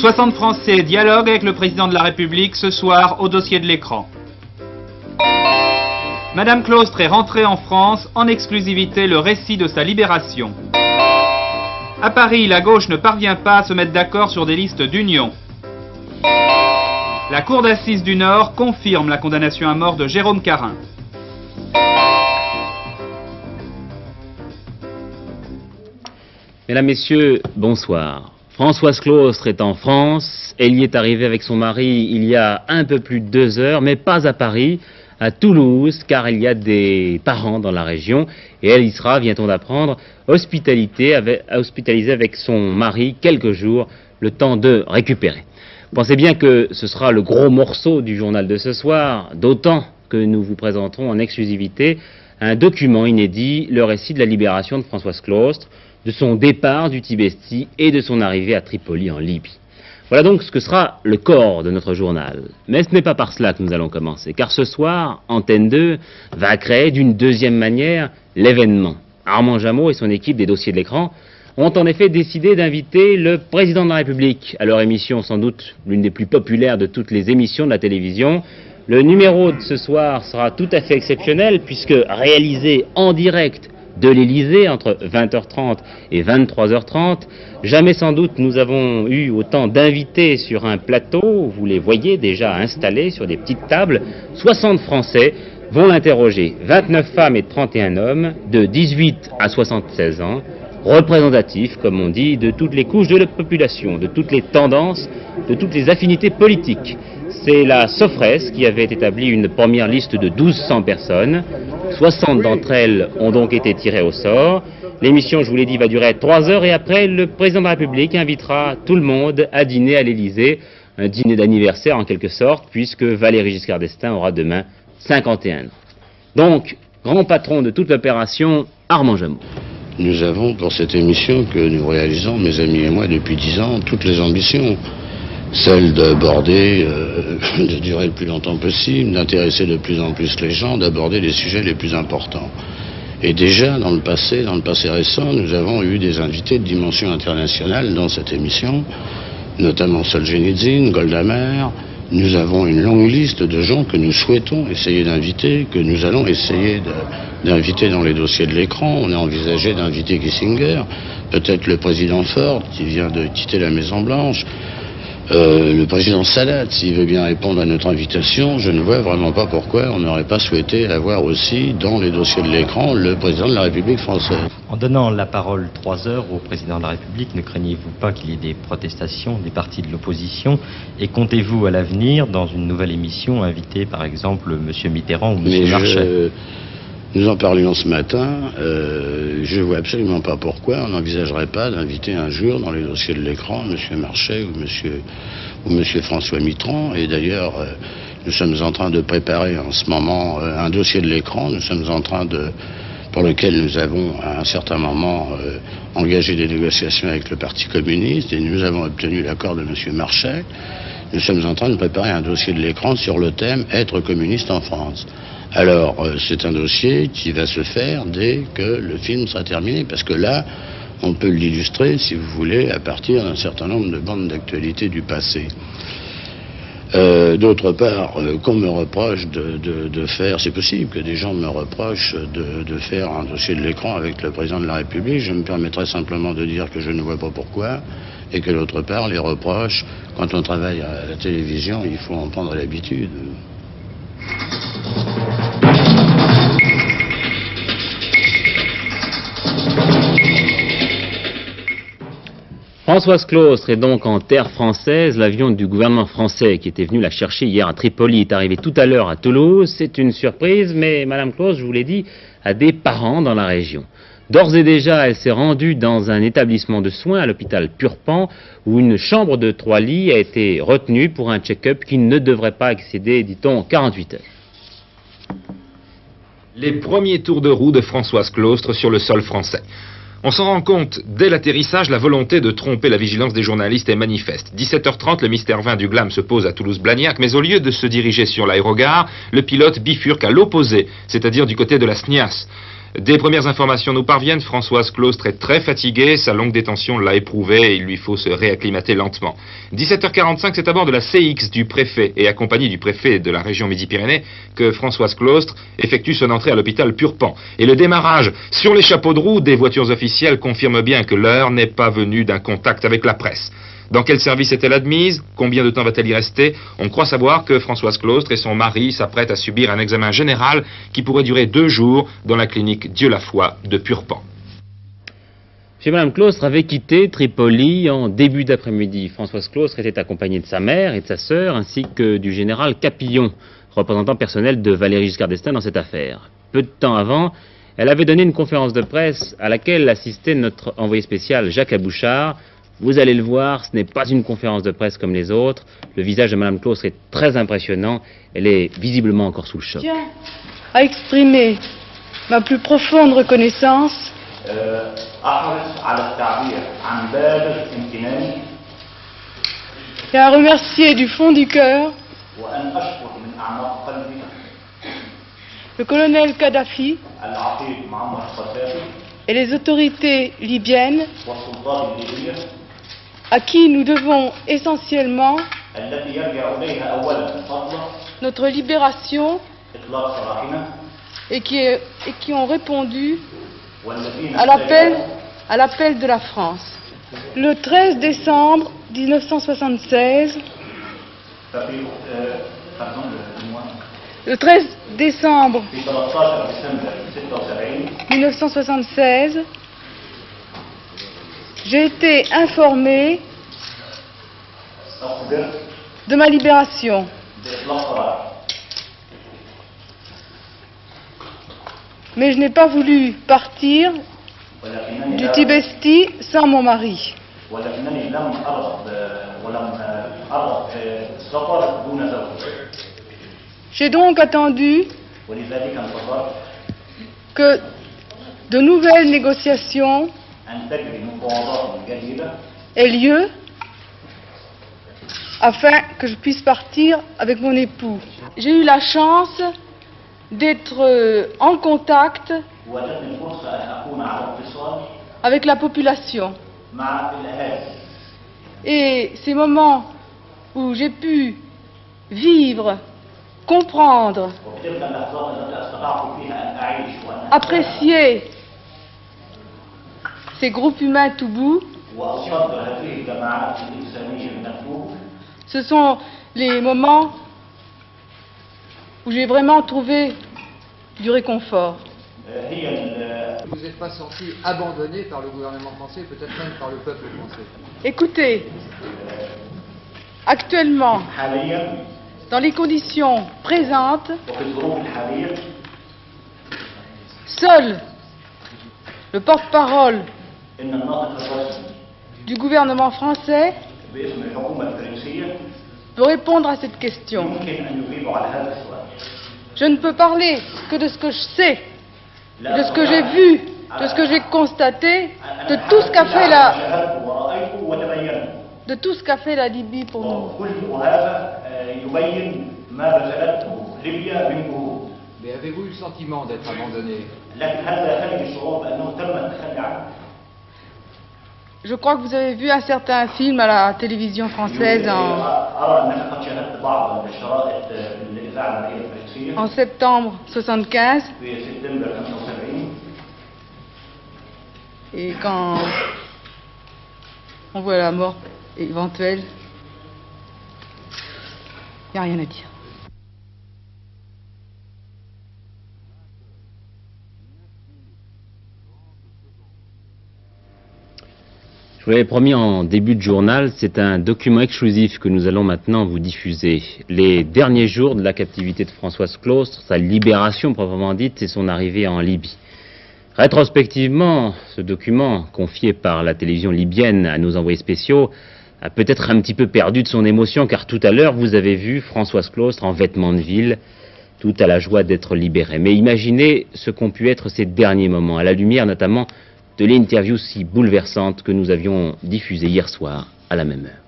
60 Français dialoguent avec le président de la République ce soir au dossier de l'écran. Madame Claustre est rentrée en France, en exclusivité le récit de sa libération. À Paris, la gauche ne parvient pas à se mettre d'accord sur des listes d'union. La Cour d'assises du Nord confirme la condamnation à mort de Jérôme Carin. Mesdames, Messieurs, bonsoir. Françoise Claustre est en France. Elle y est arrivée avec son mari il y a un peu plus de 2 heures, mais pas à Paris, à Toulouse, car il y a des parents dans la région. Et elle y sera, vient-on d'apprendre, hospitalisée avec son mari quelques jours, le temps de récupérer. Pensez bien que ce sera le gros morceau du journal de ce soir, d'autant que nous vous présenterons en exclusivité un document inédit, le récit de la libération de Françoise Claustre, de son départ du Tibesti et de son arrivée à Tripoli en Libye. Voilà donc ce que sera le corps de notre journal. Mais ce n'est pas par cela que nous allons commencer, car ce soir, Antenne 2 va créer d'une deuxième manière l'événement. Armand Jameau et son équipe des dossiers de l'écran ont en effet décidé d'inviter le président de la République à leur émission, sans doute l'une des plus populaires de toutes les émissions de la télévision. Le numéro de ce soir sera tout à fait exceptionnel, puisque réalisé en direct de l'Élysée entre 20h30 et 23h30. Jamais sans doute nous avons eu autant d'invités sur un plateau, vous les voyez déjà installés sur des petites tables. 60 Français vont l'interroger, 29 femmes et 31 hommes, de 18 à 76 ans, représentatifs, comme on dit, de toutes les couches de la population, de toutes les tendances, de toutes les affinités politiques. C'est la Sofres qui avait établi une première liste de 1200 personnes. 60 d'entre elles ont donc été tirées au sort. L'émission, je vous l'ai dit, va durer 3 heures et après, le président de la République invitera tout le monde à dîner à l'Élysée. Un dîner d'anniversaire en quelque sorte, puisque Valéry Giscard d'Estaing aura demain 51 ans. Donc, grand patron de toute l'opération, Armand Jameau. Nous avons pour cette émission que nous réalisons, mes amis et moi, depuis 10 ans, toutes les ambitions. Celle d'aborder, de durer le plus longtemps possible, d'intéresser de plus en plus les gens, d'aborder les sujets les plus importants. Et déjà, dans le passé récent, nous avons eu des invités de dimension internationale dans cette émission, notamment Solzhenitsyn, Golda Meir. Nous avons une longue liste de gens que nous souhaitons essayer d'inviter, que nous allons essayer d'inviter dans les dossiers de l'écran. On a envisagé d'inviter Kissinger, peut-être le président Ford, qui vient de quitter la Maison-Blanche, le président Sadat, s'il veut bien répondre à notre invitation. Je ne vois vraiment pas pourquoi on n'aurait pas souhaité avoir aussi dans les dossiers de l'écran le président de la République française. En donnant la parole 3 heures au président de la République, ne craignez-vous pas qu'il y ait des protestations des partis de l'opposition? Et comptez-vous à l'avenir, dans une nouvelle émission, inviter par exemple M. Mitterrand ou M. Marchais? Nous en parlions ce matin, je ne vois absolument pas pourquoi on n'envisagerait pas d'inviter un jour dans les dossiers de l'écran M. Marchais ou M. François Mitterrand. Et d'ailleurs, nous sommes en train de préparer en ce moment un dossier de l'écran. Nous sommes en train pour lequel nous avons à un certain moment engagé des négociations avec le Parti communiste et nous avons obtenu l'accord de M. Marchais. Nous sommes en train de préparer un dossier de l'écran sur le thème « Être communiste en France ». Alors, c'est un dossier qui va se faire dès que le film sera terminé, parce que là, on peut l'illustrer, si vous voulez, à partir d'un certain nombre de bandes d'actualité du passé. D'autre part, qu'on me reproche de faire, c'est possible que des gens me reprochent de faire un dossier de l'écran avec le président de la République. Je me permettrai simplement de dire que je ne vois pas pourquoi, et que d'autre part, les reproches, quand on travaille à la télévision, il faut en prendre l'habitude. Françoise Claustre est donc en terre française. L'avion du gouvernement français qui était venu la chercher hier à Tripoli est arrivé tout à l'heure à Toulouse. C'est une surprise, mais Madame Claustre, je vous l'ai dit, a des parents dans la région. D'ores et déjà, elle s'est rendue dans un établissement de soins à l'hôpital Purpan, où une chambre de 3 lits a été retenue pour un check-up qui ne devrait pas excéder, dit-on, 48 heures. Les premiers tours de roue de Françoise Claustre sur le sol français. On s'en rend compte, dès l'atterrissage, la volonté de tromper la vigilance des journalistes est manifeste. 17h30, le Mystère 20 du Glam se pose à Toulouse-Blagnac, mais au lieu de se diriger sur l'aérogare, le pilote bifurque à l'opposé, c'est-à-dire du côté de la SNIAS. Des premières informations nous parviennent, Françoise Claustre est très fatiguée, sa longue détention l'a éprouvée et il lui faut se réacclimater lentement. 17h45, c'est à bord de la CX du préfet et accompagné du préfet de la région Midi-Pyrénées que Françoise Claustre effectue son entrée à l'hôpital Purpan. Et le démarrage sur les chapeaux de roue des voitures officielles confirme bien que l'heure n'est pas venue d'un contact avec la presse. Dans quel service est-elle admise? Combien de temps va-t-elle y rester? On croit savoir que Françoise Claustre et son mari s'apprêtent à subir un examen général qui pourrait durer 2 jours dans la clinique Dieu-la-Foi de Purpan. Mme Claustre avait quitté Tripoli en début d'après-midi. Françoise Claustre était accompagnée de sa mère et de sa sœur, ainsi que du général Capillon, représentant personnel de Valéry Giscard d'Estaing dans cette affaire. Peu de temps avant, elle avait donné une conférence de presse à laquelle assistait notre envoyé spécial Jacques Abouchard. Vous allez le voir, ce n'est pas une conférence de presse comme les autres. Le visage de Mme Claustre est très impressionnant. Elle est visiblement encore sous le choc. Je tiens à exprimer ma plus profonde reconnaissance et à remercier du fond du cœur le colonel Kadhafi et les autorités libyennes à qui nous devons essentiellement notre libération et qui ont répondu à l'appel de la France. Le 13 décembre 1976, le 13 décembre 1976, j'ai été informé de ma libération. Mais je n'ai pas voulu partir du Tibesti sans mon mari. J'ai donc attendu que de nouvelles négociations aient lieu afin que je puisse partir avec mon époux. J'ai eu la chance d'être en contact avec la population. Et ces moments où j'ai pu vivre, comprendre, apprécier ces groupes humains Toubou, ce sont les moments où j'ai vraiment trouvé du réconfort. Vous n'êtes pas senti abandonné par le gouvernement français, peut-être même par le peuple français? Écoutez, actuellement, dans les conditions présentes, seul le porte-parole du gouvernement français peut répondre à cette question. Je ne peux parler que de ce que je sais, de ce que j'ai vu, de ce que j'ai constaté, de tout ce qu'a fait la Libye pour nous. Mais avez-vous eu le sentiment d'être abandonné? Je crois que vous avez vu un certain film à la télévision française en septembre 1975. Et quand on voit la mort éventuelle, il n'y a rien à dire. Je vous l'avais promis en début de journal, c'est un document exclusif que nous allons maintenant vous diffuser. Les derniers jours de la captivité de Françoise Claustre, sa libération proprement dite et son arrivée en Libye. Rétrospectivement, ce document, confié par la télévision libyenne à nos envoyés spéciaux, a peut-être un petit peu perdu de son émotion, car tout à l'heure, vous avez vu Françoise Claustre en vêtements de ville, tout à la joie d'être libérée. Mais imaginez ce qu'ont pu être ces derniers moments, à la lumière notamment de l'interview si bouleversante que nous avions diffusée hier soir à la même heure.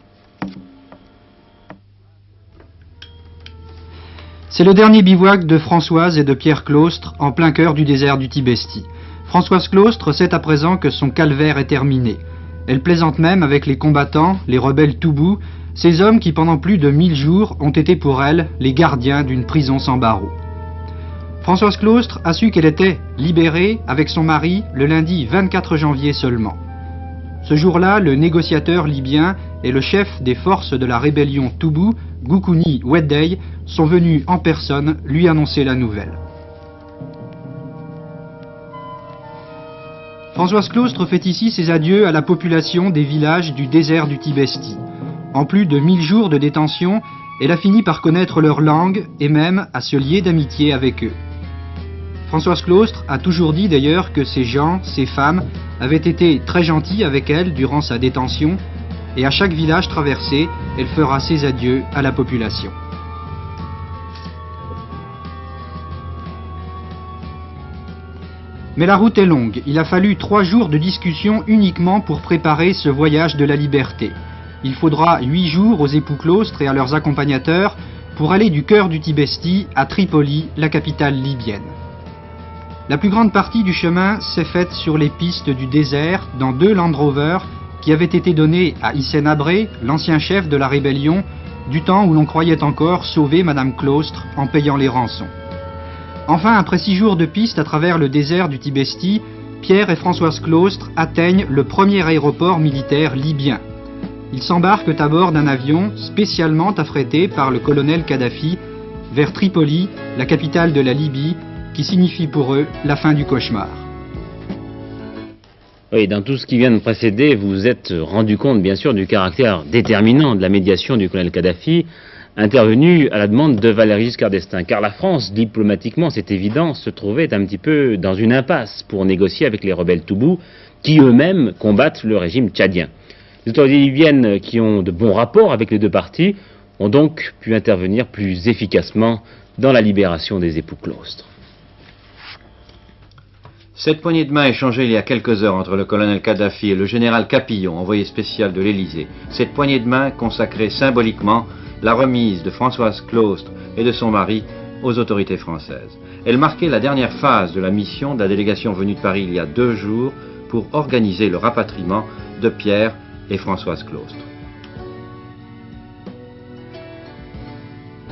C'est le dernier bivouac de Françoise et de Pierre Claustre en plein cœur du désert du Tibesti. Françoise Claustre sait à présent que son calvaire est terminé. Elle plaisante même avec les combattants, les rebelles Toubou, ces hommes qui pendant plus de 1000 jours ont été pour elle les gardiens d'une prison sans barreaux. Françoise Claustre a su qu'elle était libérée avec son mari le lundi 24 janvier seulement. Ce jour-là, le négociateur libyen et le chef des forces de la rébellion Toubou, Goukouni Weddey, sont venus en personne lui annoncer la nouvelle. Françoise Claustre fait ici ses adieux à la population des villages du désert du Tibesti. En plus de 1000 jours de détention, elle a fini par connaître leur langue et même à se lier d'amitié avec eux. Françoise Claustre a toujours dit d'ailleurs que ces gens, ces femmes, avaient été très gentils avec elle durant sa détention et à chaque village traversé, elle fera ses adieux à la population. Mais la route est longue. Il a fallu 3 jours de discussion uniquement pour préparer ce voyage de la liberté. Il faudra 8 jours aux époux Claustre et à leurs accompagnateurs pour aller du cœur du Tibesti à Tripoli, la capitale libyenne. La plus grande partie du chemin s'est faite sur les pistes du désert dans 2 Land Rover qui avaient été donnés à Hissène Habré, l'ancien chef de la rébellion, du temps où l'on croyait encore sauver Madame Claustre en payant les rançons. Enfin, après 6 jours de piste à travers le désert du Tibesti, Pierre et Françoise Claustre atteignent le premier aéroport militaire libyen. Ils s'embarquent à bord d'un avion spécialement affrété par le colonel Kadhafi vers Tripoli, la capitale de la Libye, qui signifie pour eux la fin du cauchemar. Oui, dans tout ce qui vient de précéder, vous vous êtes rendu compte, bien sûr, du caractère déterminant de la médiation du colonel Kadhafi, intervenu à la demande de Valéry Giscard d'Estaing. Car la France, diplomatiquement, c'est évident, se trouvait un petit peu dans une impasse pour négocier avec les rebelles Toubou, qui eux-mêmes combattent le régime tchadien. Les autorités libyennes, qui ont de bons rapports avec les 2 parties, ont donc pu intervenir plus efficacement dans la libération des époux Claustre. Cette poignée de main échangée il y a quelques heures entre le colonel Kadhafi et le général Capillon, envoyé spécial de l'Élysée, cette poignée de main consacrait symboliquement la remise de Françoise Claustre et de son mari aux autorités françaises. Elle marquait la dernière phase de la mission de la délégation venue de Paris il y a 2 jours pour organiser le rapatriement de Pierre et Françoise Claustre.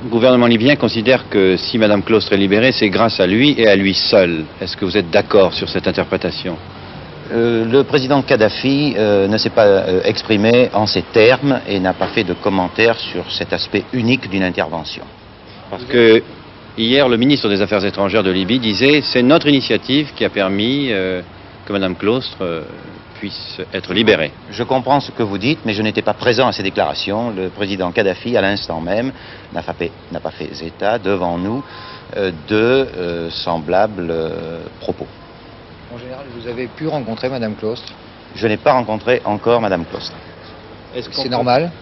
Le gouvernement libyen considère que si Madame Claustre est libérée, c'est grâce à lui et à lui seul. Est-ce que vous êtes d'accord sur cette interprétation? Le président Kadhafi ne s'est pas exprimé en ces termes et n'a pas fait de commentaires sur cet aspect unique d'une intervention. Parce que hier, le ministre des Affaires étrangères de Libye disait c'est notre initiative qui a permis que Madame Claustre puisse être libérée. Je comprends ce que vous dites, mais je n'étais pas présent à ces déclarations. Le président Kadhafi, à l'instant même, n'a pas fait état devant nous de semblables propos. En général, vous avez pu rencontrer Madame Claustre? Je n'ai pas rencontré encore Madame Claustre. C'est normal?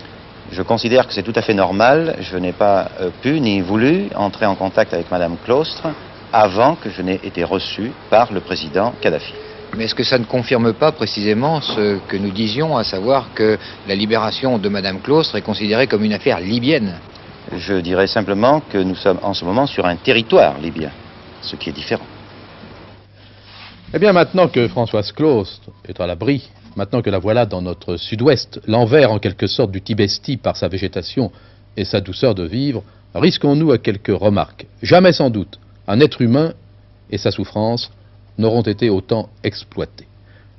Je considère que c'est tout à fait normal. Je n'ai pas pu ni voulu entrer en contact avec Madame Claustre avant que je n'ai été reçu par le président Kadhafi. Mais est-ce que ça ne confirme pas précisément ce que nous disions, à savoir que la libération de Madame Claustre est considérée comme une affaire libyenne? Je dirais simplement que nous sommes en ce moment sur un territoire libyen, ce qui est différent. Eh bien, maintenant que Françoise Claustre est à l'abri, maintenant que la voilà dans notre sud-ouest, l'envers en quelque sorte du Tibesti par sa végétation et sa douceur de vivre, risquons-nous à quelques remarques. Jamais sans doute un être humain et sa souffrance n'auront été autant exploités.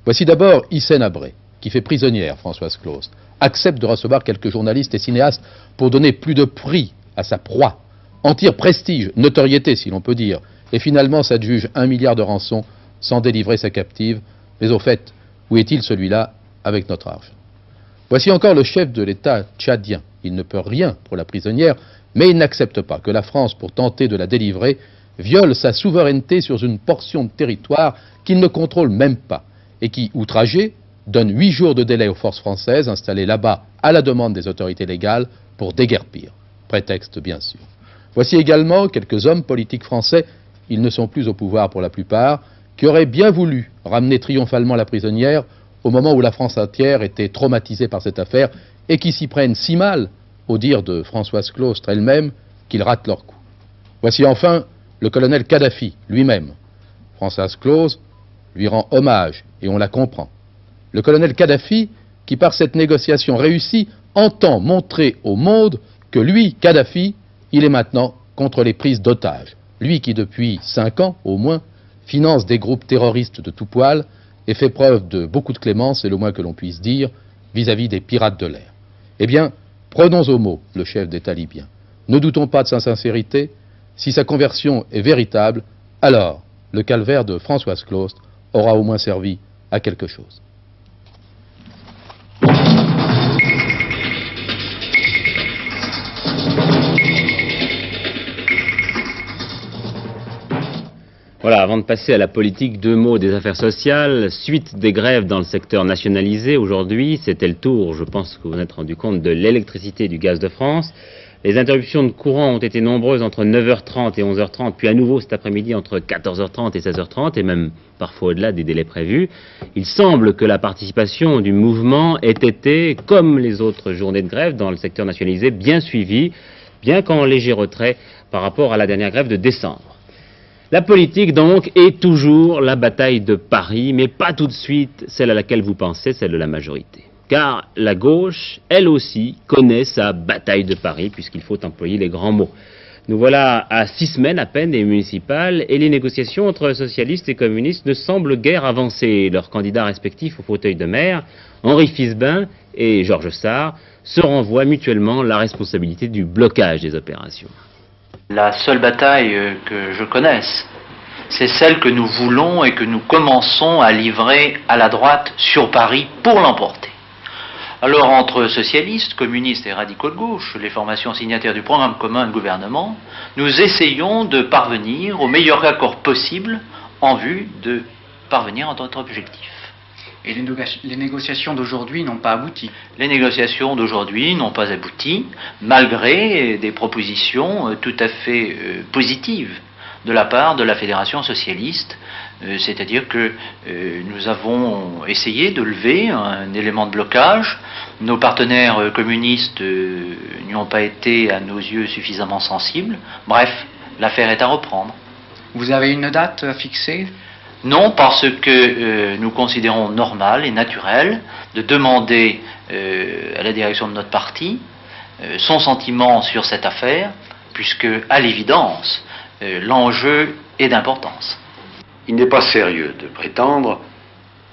Voici d'abord Hissène Habré, qui fait prisonnière Françoise Claustre, accepte de recevoir quelques journalistes et cinéastes pour donner plus de prix à sa proie, en tire prestige, notoriété si l'on peut dire, et finalement s'adjuge 1 milliard de rançons sans délivrer sa captive. Mais au fait, où est-il celui-là avec notre argent? Voici encore le chef de l'État tchadien. Il ne peut rien pour la prisonnière, mais il n'accepte pas que la France, pour tenter de la délivrer, viole sa souveraineté sur une portion de territoire qu'il ne contrôle même pas et qui, outragé, donne 8 jours de délai aux forces françaises installées là-bas à la demande des autorités légales pour déguerpir. Prétexte, bien sûr. Voici également quelques hommes politiques français, ils ne sont plus au pouvoir pour la plupart, qui auraient bien voulu ramener triomphalement la prisonnière au moment où la France entière était traumatisée par cette affaire et qui s'y prennent si mal, au dire de Françoise Claustre elle-même, qu'ils ratent leur coup. Voici enfin le colonel Kadhafi lui-même. Françoise Clause lui rend hommage, et on la comprend. Le colonel Kadhafi, qui par cette négociation réussie, entend montrer au monde que lui, Kadhafi, il est maintenant contre les prises d'otages. Lui qui, depuis 5 ans au moins, finance des groupes terroristes de tout poil et fait preuve de beaucoup de clémence, c'est le moins que l'on puisse dire, vis-à-vis des pirates de l'air. Eh bien, prenons au mot le chef d'État libyen. Ne doutons pas de sa sincérité. Si sa conversion est véritable, alors le calvaire de Françoise Claustre aura au moins servi à quelque chose. Voilà, avant de passer à la politique, 2 mots des affaires sociales. Suite des grèves dans le secteur nationalisé aujourd'hui, c'était le tour, je pense que vous vous êtes rendu compte, de l'électricité et du gaz de France. Les interruptions de courant ont été nombreuses entre 9h30 et 11h30, puis à nouveau cet après-midi entre 14h30 et 16h30, et même parfois au-delà des délais prévus. Il semble que la participation du mouvement ait été, comme les autres journées de grève dans le secteur nationalisé, bien suivie, bien qu'en léger retrait par rapport à la dernière grève de décembre. La politique, donc, est toujours la bataille de Paris, mais pas tout de suite celle à laquelle vous pensez, celle de la majorité. Car la gauche, elle aussi, connaît sa bataille de Paris, puisqu'il faut employer les grands mots. Nous voilà à 6 semaines à peine des municipales, et les négociations entre socialistes et communistes ne semblent guère avancer. Leurs candidats respectifs au fauteuil de maire, Henri Fisbin et Georges Sarr, se renvoient mutuellement la responsabilité du blocage des opérations. La seule bataille que je connaisse, c'est celle que nous voulons et que nous commençons à livrer à la droite sur Paris pour l'emporter. Alors entre socialistes, communistes et radicaux de gauche, les formations signataires du programme commun de gouvernement, nous essayons de parvenir au meilleur accord possible en vue de parvenir à notre objectif. Et les négociations d'aujourd'hui n'ont pas abouti. Les négociations d'aujourd'hui n'ont pas abouti, malgré des propositions tout à fait positives de la part de la Fédération socialiste, c'est-à-dire que nous avons essayé de lever un élément de blocage. Nos partenaires communistes n'y ont pas été, à nos yeux, suffisamment sensibles. Bref, l'affaire est à reprendre. Vous avez une date fixée ? Non, parce que nous considérons normal et naturel de demander à la direction de notre parti son sentiment sur cette affaire, puisque, à l'évidence, l'enjeu est d'importance. Il n'est pas sérieux de prétendre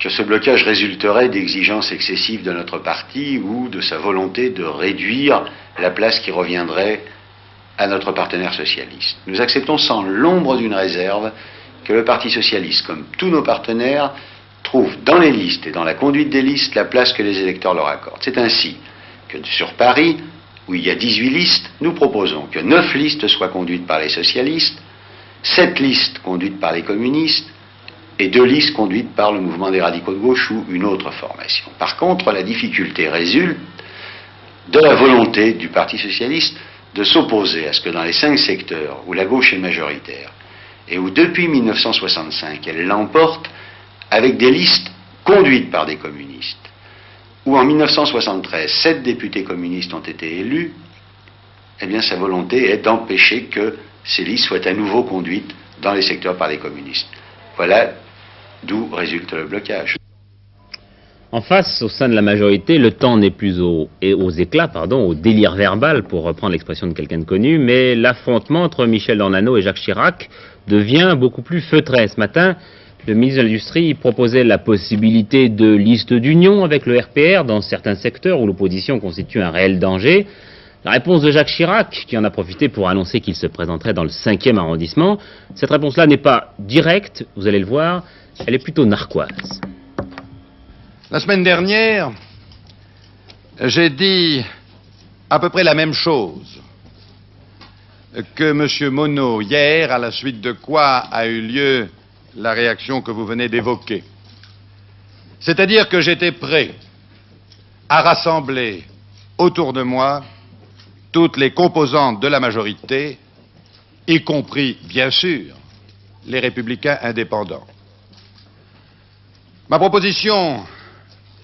que ce blocage résulterait d'exigences excessives de notre parti ou de sa volonté de réduire la place qui reviendrait à notre partenaire socialiste. Nous acceptons sans l'ombre d'une réserve que le Parti socialiste, comme tous nos partenaires, trouve dans les listes et dans la conduite des listes la place que les électeurs leur accordent. C'est ainsi que sur Paris, où il y a 18 listes, nous proposons que 9 listes soient conduites par les socialistes, 7 listes conduites par les communistes et 2 listes conduites par le mouvement des radicaux de gauche ou une autre formation. Par contre, la difficulté résulte de la volonté du Parti socialiste de s'opposer à ce que dans les 5 secteurs où la gauche est majoritaire, et où depuis 1965 elle l'emporte avec des listes conduites par des communistes, où en 1973 7 députés communistes ont été élus, eh bien sa volonté est d'empêcher que ces listes soient à nouveau conduites dans les secteurs par les communistes. Voilà d'où résulte le blocage. En face, au sein de la majorité, le temps n'est plus aux éclats, au délire verbal, pour reprendre l'expression de quelqu'un de connu, mais l'affrontement entre Michel Ornano et Jacques Chirac devient beaucoup plus feutré. Ce matin, le ministre de l'Industrie proposait la possibilité de liste d'union avec le RPR dans certains secteurs où l'opposition constitue un réel danger. La réponse de Jacques Chirac, qui en a profité pour annoncer qu'il se présenterait dans le 5e arrondissement, cette réponse-là n'est pas directe, vous allez le voir, elle est plutôt narquoise. La semaine dernière, j'ai dit à peu près la même chose que M. Monod hier, à la suite de quoi a eu lieu la réaction que vous venez d'évoquer. C'est-à-dire que j'étais prêt à rassembler autour de moi toutes les composantes de la majorité, y compris, bien sûr, les républicains indépendants. Ma proposition,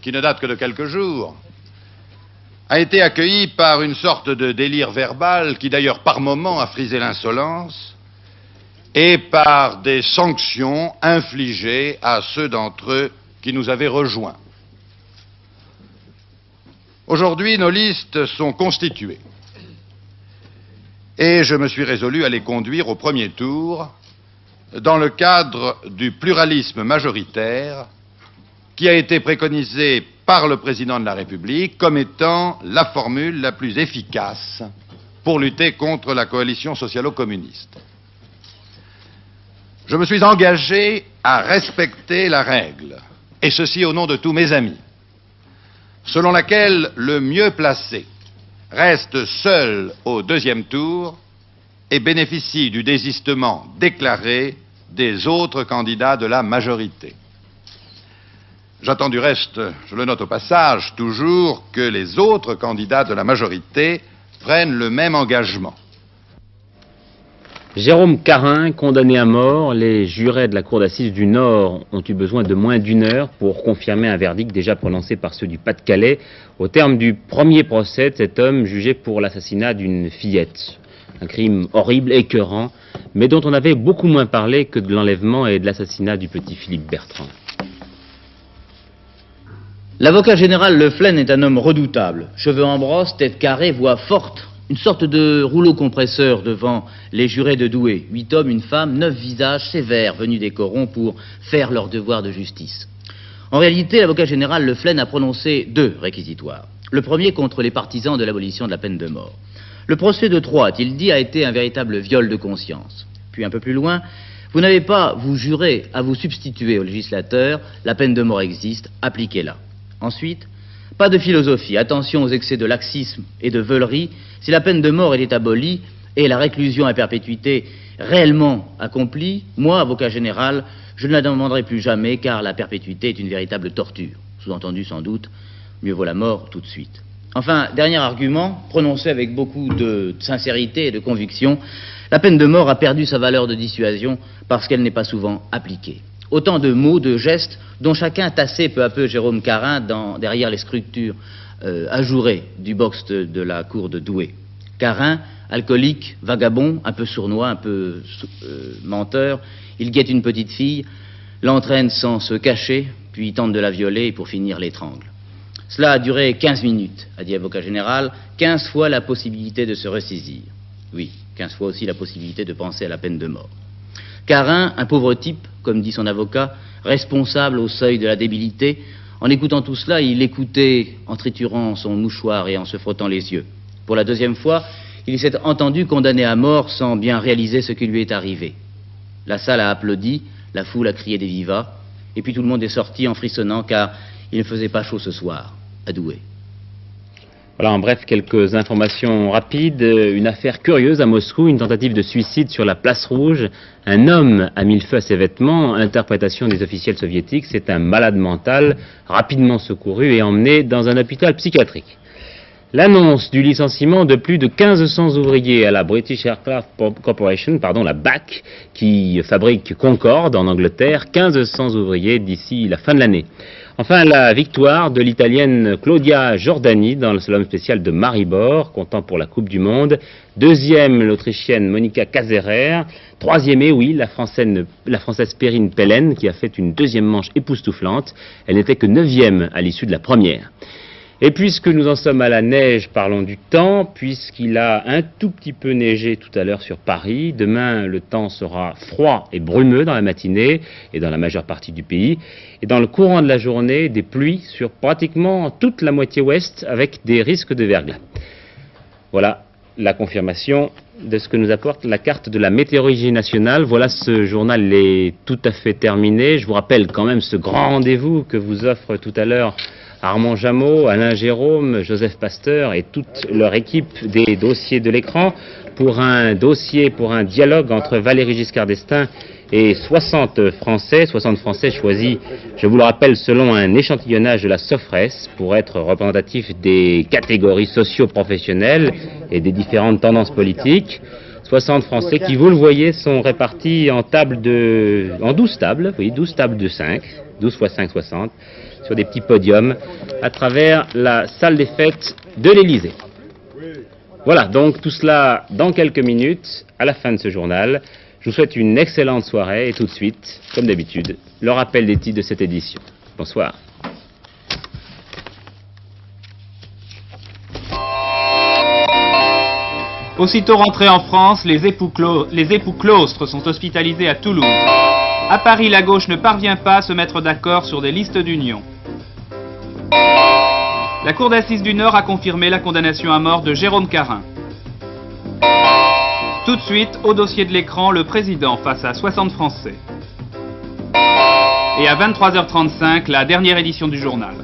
qui ne date que de quelques jours, a été accueilli par une sorte de délire verbal qui d'ailleurs par moments a frisé l'insolence et par des sanctions infligées à ceux d'entre eux qui nous avaient rejoints. Aujourd'hui, nos listes sont constituées et je me suis résolu à les conduire au premier tour dans le cadre du pluralisme majoritaire qui a été préconisé par le président de la République comme étant la formule la plus efficace pour lutter contre la coalition socialo-communiste. Je me suis engagé à respecter la règle, et ceci au nom de tous mes amis, selon laquelle le mieux placé reste seul au deuxième tour et bénéficie du désistement déclaré des autres candidats de la majorité. J'attends du reste, je le note au passage, toujours que les autres candidats de la majorité prennent le même engagement. Jérôme Carin, condamné à mort, les jurés de la Cour d'assises du Nord ont eu besoin de moins d'1 heure pour confirmer un verdict déjà prononcé par ceux du Pas-de-Calais au terme du premier procès de cet homme jugé pour l'assassinat d'une fillette. Un crime horrible, écœurant, mais dont on avait beaucoup moins parlé que de l'enlèvement et de l'assassinat du petit Philippe Bertrand. L'avocat général Le Flen est un homme redoutable. Cheveux en brosse, tête carrée, voix forte, une sorte de rouleau compresseur devant les jurés de Douai. 8 hommes, une femme, 9 visages sévères venus des corons pour faire leur devoir de justice. En réalité, l'avocat général Le Flen a prononcé 2 réquisitoires. Le premier contre les partisans de l'abolition de la peine de mort. Le procès de Troyes, a-t-il dit, a été un véritable viol de conscience. Puis un peu plus loin, vous n'avez pas, vous juré, à vous substituer au législateur, la peine de mort existe, appliquez-la. Ensuite, pas de philosophie, attention aux excès de laxisme et de veulerie. Si la peine de mort était abolie et la réclusion à perpétuité réellement accomplie, moi, avocat général, je ne la demanderai plus jamais car la perpétuité est une véritable torture. Sous-entendu sans doute, mieux vaut la mort tout de suite. Enfin, dernier argument, prononcé avec beaucoup de sincérité et de conviction, la peine de mort a perdu sa valeur de dissuasion parce qu'elle n'est pas souvent appliquée. Autant de mots, de gestes, dont chacun tassait peu à peu Jérôme Carin derrière les structures ajourées du box de la cour de Douai. Carin, alcoolique, vagabond, un peu sournois, un peu menteur, il guette une petite fille, l'entraîne sans se cacher, puis tente de la violer et pour finir l'étrangle. Cela a duré 15 minutes, a dit l'avocat général, 15 fois la possibilité de se ressaisir. Oui, 15 fois aussi la possibilité de penser à la peine de mort. Carin, un pauvre type, comme dit son avocat, responsable au seuil de la débilité, en écoutant tout cela, il écoutait en triturant son mouchoir et en se frottant les yeux. Pour la deuxième fois, il s'est entendu condamné à mort sans bien réaliser ce qui lui est arrivé. La salle a applaudi, la foule a crié des vivats, et puis tout le monde est sorti en frissonnant car il ne faisait pas chaud ce soir, à Douai. Voilà, en bref, quelques informations rapides. Une affaire curieuse à Moscou, une tentative de suicide sur la place rouge. Un homme a mis le feu à ses vêtements. Interprétation des officiels soviétiques, c'est un malade mental, rapidement secouru et emmené dans un hôpital psychiatrique. L'annonce du licenciement de plus de 1500 ouvriers à la British Aircraft Corporation, la BAC, qui fabrique Concorde en Angleterre, 1500 ouvriers d'ici la fin de l'année. Enfin, la victoire de l'Italienne Claudia Giordani dans le slalom spécial de Maribor, comptant pour la Coupe du Monde. Deuxième, l'Autrichienne Monika Kaserer. Troisième, la Française Perrine Pellen, qui a fait une deuxième manche époustouflante. Elle n'était que 9e à l'issue de la première. Et puisque nous en sommes à la neige, parlons du temps, puisqu'il a un tout petit peu neigé tout à l'heure sur Paris. Demain, le temps sera froid et brumeux dans la matinée et dans la majeure partie du pays. Et dans le courant de la journée, des pluies sur pratiquement toute la moitié ouest avec des risques de verglas. Voilà la confirmation de ce que nous apporte la carte de la météorologie nationale. Voilà, ce journal est tout à fait terminé. Je vous rappelle quand même ce grand rendez-vous que vous offre tout à l'heure Armand Jameau, Alain Jérôme, Joseph Pasteur et toute leur équipe des dossiers de l'écran pour un dialogue entre Valéry Giscard d'Estaing et 60 Français choisis, je vous le rappelle, selon un échantillonnage de la Sofres pour être représentatif des catégories socio-professionnelles et des différentes tendances politiques. 60 Français qui, vous le voyez, sont répartis en 12 tables, 12 tables de 5, 12 x 5, 60, sur des petits podiums, à travers la salle des fêtes de l'Élysée. Voilà, donc tout cela dans quelques minutes, à la fin de ce journal. Je vous souhaite une excellente soirée et tout de suite, comme d'habitude, le rappel des titres de cette édition. Bonsoir. Aussitôt rentrés en France, les époux claustres sont hospitalisés à Toulouse. À Paris, la gauche ne parvient pas à se mettre d'accord sur des listes d'union. La Cour d'assises du Nord a confirmé la condamnation à mort de Jérôme Carin. Tout de suite, au dossier de l'écran, le président face à 60 Français. Et à 23h35, la dernière édition du journal.